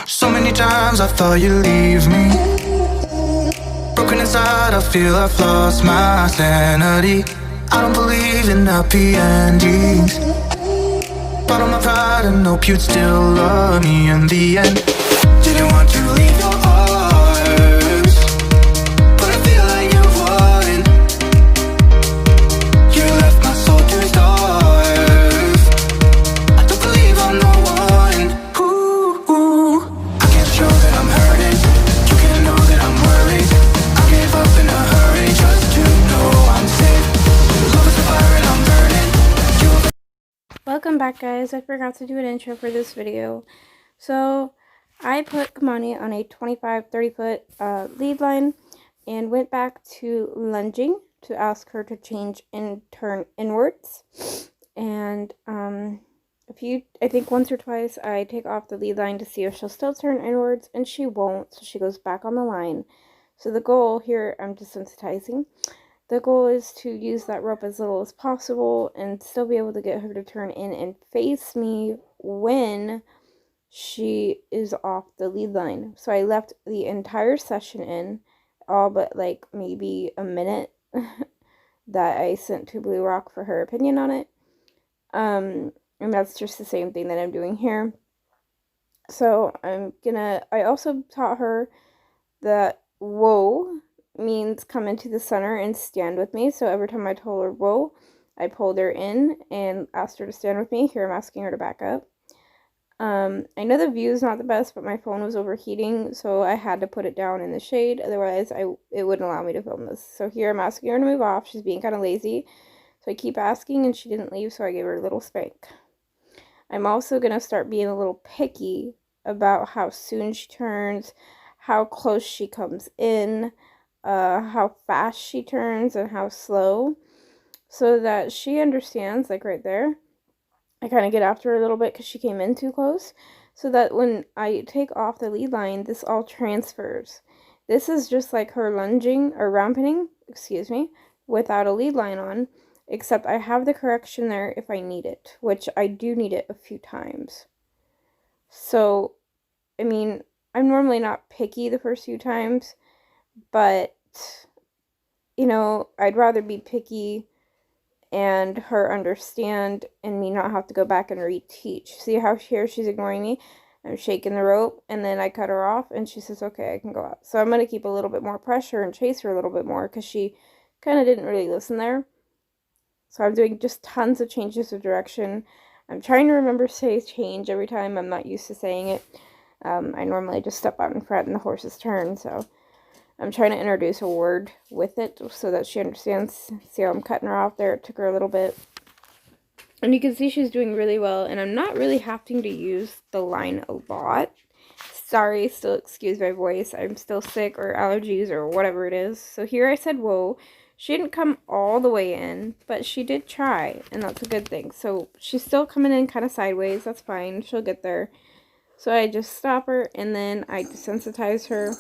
So many times I thought you'd leave me. Broken inside, I feel I've lost my sanity. I don't believe in happy endings. Bottle my pride and hope you'd still love me in the end. Didn't want to leave your arms, but I feel like you won. You left my soul to starve. I don't believe I'm the one. Ooh, I can't show that I'm hurting. You can't know that I'm worried. I gave up in a hurry just to know I'm safe. Love is a fire and I'm burning. Welcome back, guys. I forgot to do an intro for this video. So I put Kimanie on a 25-30 foot lead line and went back to lunging to ask her to change and turn inwards. And I think once or twice I take off the lead line to see if she'll still turn inwards, and she won't, so she goes back on the line. So the goal here, I'm desensitizing. The goal is to use that rope as little as possible and still be able to get her to turn in and face me when she is off the lead line. So I left the entire session in, all but like maybe a minute that I sent to Blue Rock for her opinion on it. And that's just the same thing that I'm doing here. So I also taught her that whoa means come into the center and stand with me. So every time I told her whoa, I pulled her in and asked her to stand with me. Here I'm asking her to back up. I know the view is not the best, but my phone was overheating, so I had to put it down in the shade. Otherwise, it wouldn't allow me to film this. So here I'm asking her to move off. She's being kind of lazy. So I keep asking, and she didn't leave, so I gave her a little spank. I'm also going to start being a little picky about how soon she turns, how close she comes in, how fast she turns and how slow, so that she understands, like right there, I kind of get after her a little bit because she came in too close, so that when I take off the lead line, this all transfers. This is just like her lunging or rampening, excuse me, without a lead line on, except I have the correction there if I need it, which I do need it a few times. So, I mean, I'm normally not picky the first few times, but, you know, I'd rather be picky and her understand and me not have to go back and reteach. See how here she's ignoring me? I'm shaking the rope, and then I cut her off, and she says, okay, I can go out. So I'm going to keep a little bit more pressure and chase her a little bit more because she kind of didn't really listen there. So I'm doing just tons of changes of direction. I'm trying to remember to say change every time. I'm not used to saying it. I normally just step out in front and the horse's turn, so I'm trying to introduce a word with it so that she understands. See how I'm cutting her off there? It took her a little bit. And you can see she's doing really well, and I'm not really having to use the line a lot. Sorry, still excuse my voice. I'm still sick or allergies or whatever it is. So here I said whoa. She didn't come all the way in, but she did try, and that's a good thing. So she's still coming in kind of sideways. That's fine. She'll get there. So I just stop her, and then I desensitize her.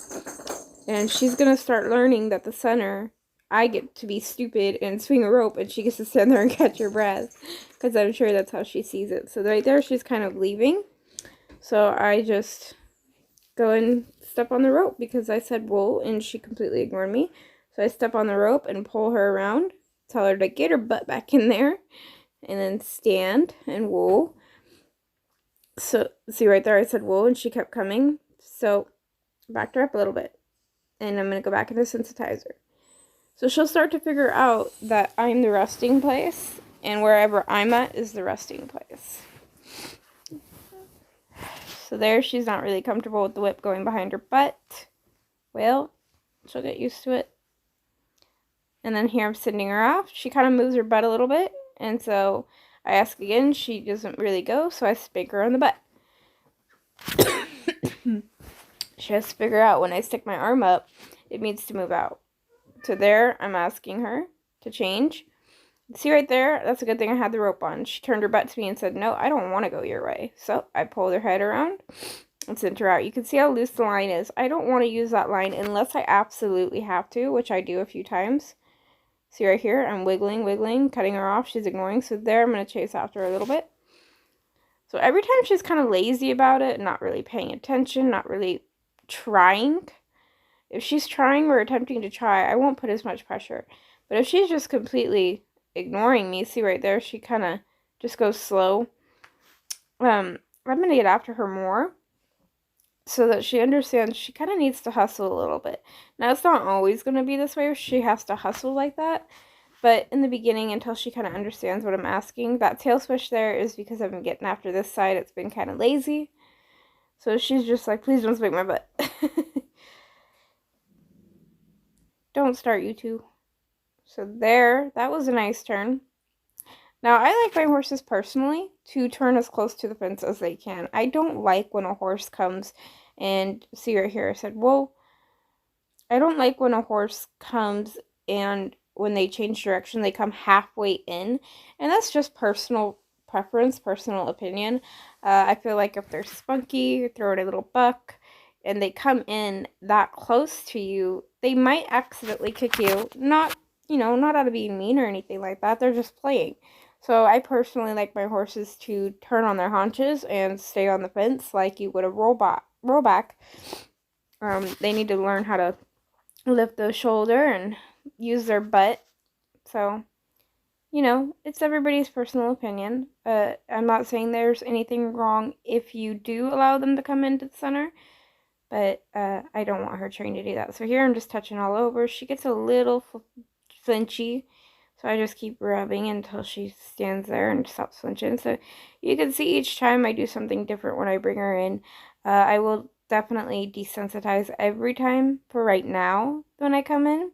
And she's going to start learning that the center, I get to be stupid and swing a rope, and she gets to stand there and catch her breath. Because I'm sure that's how she sees it. So right there, she's kind of leaving. So I just go and step on the rope because I said whoa, and she completely ignored me. So I step on the rope and pull her around, tell her to get her butt back in there, and then stand and whoa. So see right there, I said whoa, and she kept coming. So backed her up a little bit. And I'm going to go back and desensitize her. So she'll start to figure out that I'm the resting place, and wherever I'm at is the resting place. So there, she's not really comfortable with the whip going behind her butt. Well, she'll get used to it. And then here I'm sending her off. She kind of moves her butt a little bit, and so I ask again. She doesn't really go, so I spank her on the butt. She has to figure out when I stick my arm up, it needs to move out. So there, I'm asking her to change. See right there? That's a good thing I had the rope on. She turned her butt to me and said, no, I don't want to go your way. So I pulled her head around and sent her out. You can see how loose the line is. I don't want to use that line unless I absolutely have to, which I do a few times. See right here? I'm wiggling, cutting her off. She's ignoring. So there, I'm going to chase after her a little bit. So every time she's kind of lazy about it, not really paying attention, not really trying. If she's trying or attempting to try, I won't put as much pressure. But if she's just completely ignoring me, see right there, she kind of just goes slow. I'm going to get after her more so that she understands she kind of needs to hustle a little bit. Now, it's not always going to be this way, she has to hustle like that. But in the beginning, until she kind of understands what I'm asking, that tail swish there is because I've been getting after this side. It's been kind of lazy. So she's just like, please don't spank my butt. Don't start, you two. So there, that was a nice turn. Now, I like my horses personally to turn as close to the fence as they can. I don't like when a horse comes and, see right here, I said, whoa. I don't like when a horse comes and when they change direction, they come halfway in. And that's just personal preference, personal opinion. I feel like if they're spunky, throw in a little buck, and they come in that close to you, they might accidentally kick you. Not, not out of being mean or anything like that. They're just playing. So I personally like my horses to turn on their haunches and stay on the fence like you would a rollback. They need to learn how to lift the shoulder and use their butt. So, it's everybody's personal opinion. I'm not saying there's anything wrong if you do allow them to come into the center, but I don't want her trained to do that. So here I'm just touching all over. She gets a little flinchy, so I just keep rubbing until she stands there and stops flinching. So you can see each time I do something different when I bring her in. I will definitely desensitize every time for right now when I come in,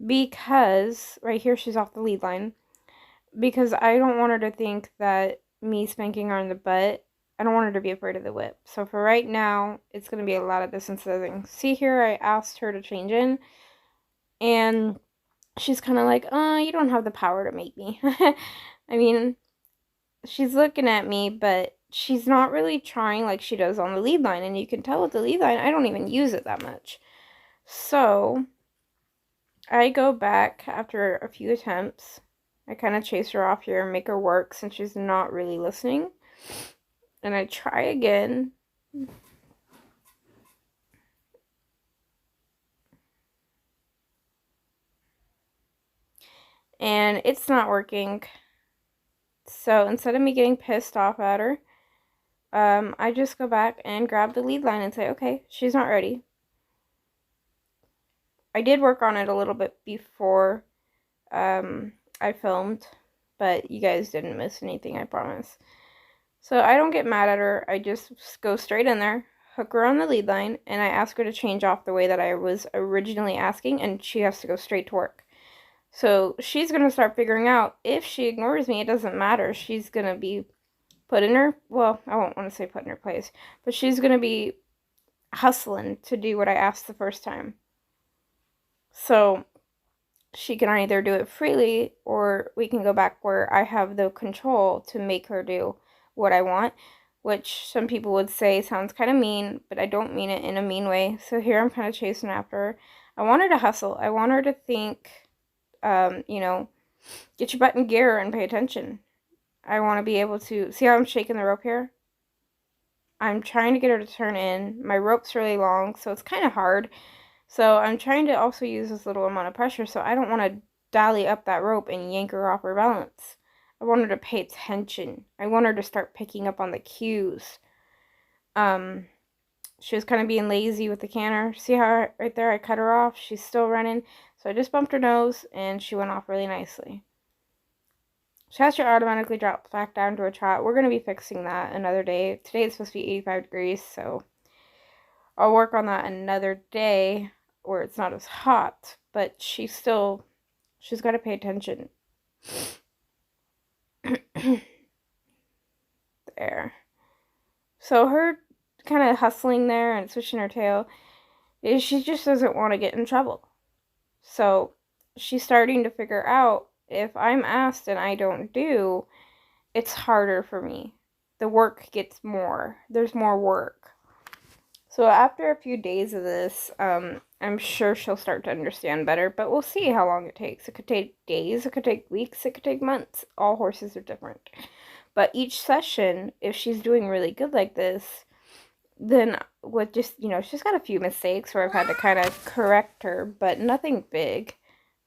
because right here she's off the lead line, because I don't want her to think that me spanking her in the butt, I don't want her to be afraid of the whip. So for right now, it's going to be a lot of desensitizing. See here, I asked her to change in, and she's kind of like, you don't have the power to make me. I mean, she's looking at me, but she's not really trying like she does on the lead line. And you can tell with the lead line, I don't even use it that much. So I go back after a few attempts. I kind of chase her off here and make her work since she's not really listening. And I try again. And it's not working. So instead of me getting pissed off at her, I just go back and grab the lead line and say, okay, she's not ready. I did work on it a little bit before I filmed, but you guys didn't miss anything, I promise. So I don't get mad at her. I just go straight in there, hook her on the lead line, and I ask her to change off the way that I was originally asking, and she has to go straight to work. So she's going to start figuring out, if she ignores me, it doesn't matter. She's going to be put in her, well, I won't want to say put in her place, but she's going to be hustling to do what I asked the first time. So she can either do it freely, or we can go back where I have the control to make her do what I want, which some people would say sounds kind of mean, but I don't mean it in a mean way. So here I'm kind of chasing after her. I want her to hustle. I want her to think, get your butt in gear and pay attention. I want to be able to, see how I'm shaking the rope here? I'm trying to get her to turn in. My rope's really long, so it's kind of hard. So I'm trying to also use this little amount of pressure, so I don't want to dolly up that rope and yank her off her balance. I want her to pay attention. I want her to start picking up on the cues. She was kind of being lazy with the canter. See how right there I cut her off? She's still running. So I just bumped her nose, and she went off really nicely. She has to automatically drop back down to a trot. We're going to be fixing that another day. Today it's supposed to be 85 degrees, so I'll work on that another day where it's not as hot. But she's got to pay attention. There. So her kind of hustling there and swishing her tail is she just doesn't want to get in trouble. So she's starting to figure out, if I'm asked and I don't do, it's harder for me. The work gets more. There's more work. So after a few days of this, I'm sure she'll start to understand better, but we'll see how long it takes. It could take days, it could take weeks, it could take months. All horses are different. But each session, if she's doing really good like this, then with just, she's got a few mistakes where I've had to kind of correct her, but nothing big.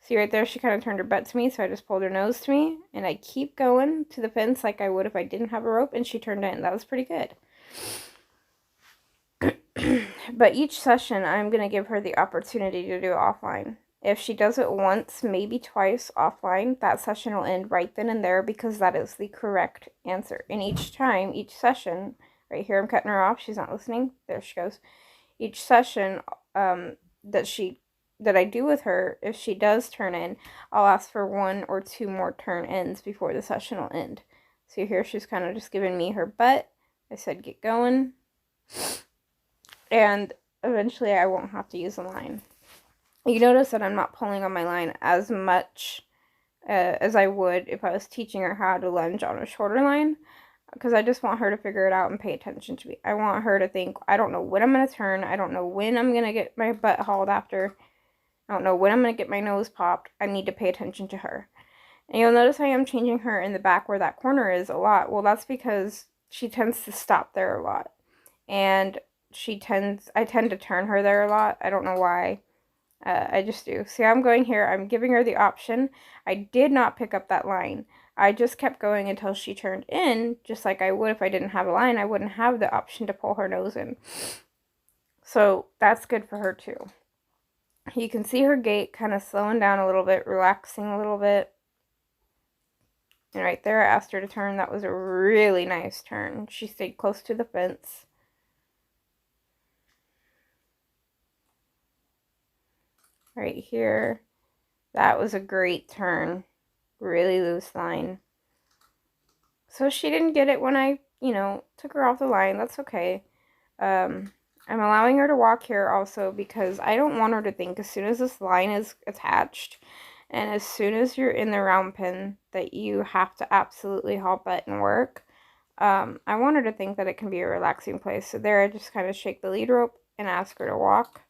See right there, she kind of turned her butt to me, so I just pulled her nose to me, and I keep going to the fence like I would if I didn't have a rope, and she turned in. That was pretty good. But each session, I'm going to give her the opportunity to do it offline. If she does it once, maybe twice offline, that session will end right then and there because that is the correct answer. And each time, each session, right here, I'm cutting her off. She's not listening. There she goes. Each session that I do with her, if she does turn in, I'll ask for 1 or 2 more turn ins before the session will end. So here she's kind of just giving me her butt. I said, get going. And eventually I won't have to use a line. You notice that I'm not pulling on my line as much as I would if I was teaching her how to lunge on a shorter line, because I just want her to figure it out and pay attention to me. I want her to think, I don't know when I'm going to turn. I don't know when I'm going to get my butt hauled after. I don't know when I'm going to get my nose popped. I need to pay attention to her. And you'll notice I am changing her in the back where that corner is a lot. Well, that's because she tends to stop there a lot. And I tend to turn her there a lot. I don't know why. I just do. See, I'm going here. I'm giving her the option. I did not pick up that line. I just kept going until she turned in, just like I would if I didn't have a line. I wouldn't have the option to pull her nose in. So that's good for her too. You can see her gait kind of slowing down a little bit, relaxing a little bit. And right there, I asked her to turn. That was a really nice turn. She stayed close to the fence. Right here, that was a great turn. Really loose line. So she didn't get it when I, took her off the line. That's okay. I'm allowing her to walk here also because I don't want her to think as soon as this line is attached and as soon as you're in the round pen that you have to absolutely haul butt and work. I want her to think that it can be a relaxing place. So there I just kind of shake the lead rope and ask her to walk.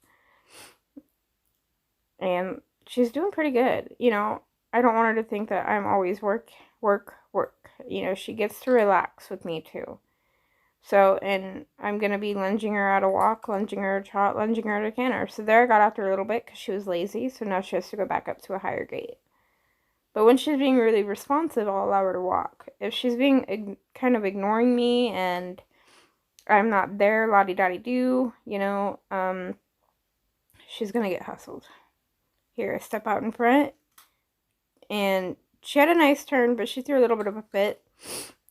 And she's doing pretty good. I don't want her to think that I'm always work. She gets to relax with me too. So, and I'm going to be lunging her out a walk, lunging her a trot, lunging her to canter. So there I got after a little bit because she was lazy. So now she has to go back up to a higher gait. But when she's being really responsive, I'll allow her to walk. If she's being kind of ignoring me and I'm not there, la-di-da-di-do, she's going to get hustled. Here, I step out in front. And she had a nice turn, but she threw a little bit of a fit.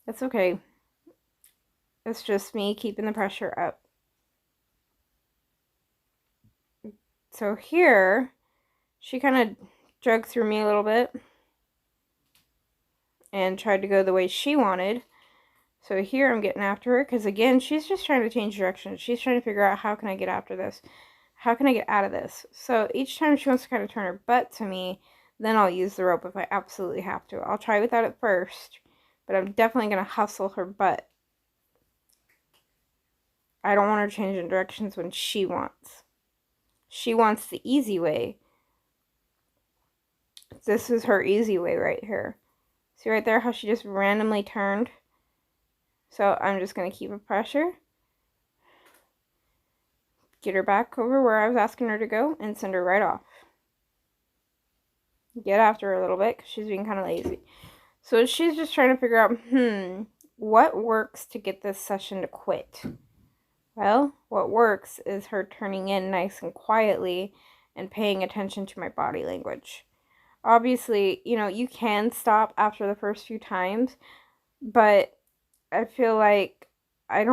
That's okay. It's just me keeping the pressure up. So here, she kind of drug through me a little bit and tried to go the way she wanted. So here I'm getting after her because, again, she's just trying to change direction. She's trying to figure out, how can I get after this? How can I get out of this? So each time she wants to kind of turn her butt to me, then I'll use the rope if I absolutely have to. I'll try without it first, but I'm definitely going to hustle her butt. I don't want her changing directions when she wants. She wants the easy way. This is her easy way right here. See right there how she just randomly turned? So I'm just going to keep a pressure. Get her back over where I was asking her to go and send her right off. Get after her a little bit because she's being kind of lazy. So she's just trying to figure out, what works to get this session to quit? Well, what works is her turning in nice and quietly and paying attention to my body language. Obviously, you can stop after the first few times, but I feel like I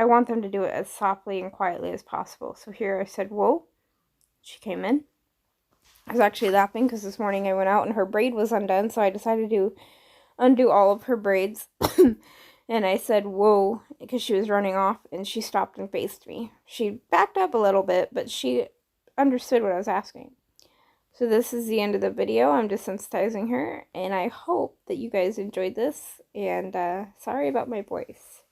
want them to do it as softly and quietly as possible. So here I said, whoa. She came in. I was actually laughing because this morning I went out and her braid was undone, so I decided to undo all of her braids. And I said, whoa, because she was running off, and she stopped and faced me. She backed up a little bit, but she understood what I was asking. So this is the end of the video. I'm desensitizing her, and I hope that you guys enjoyed this, and sorry about my voice.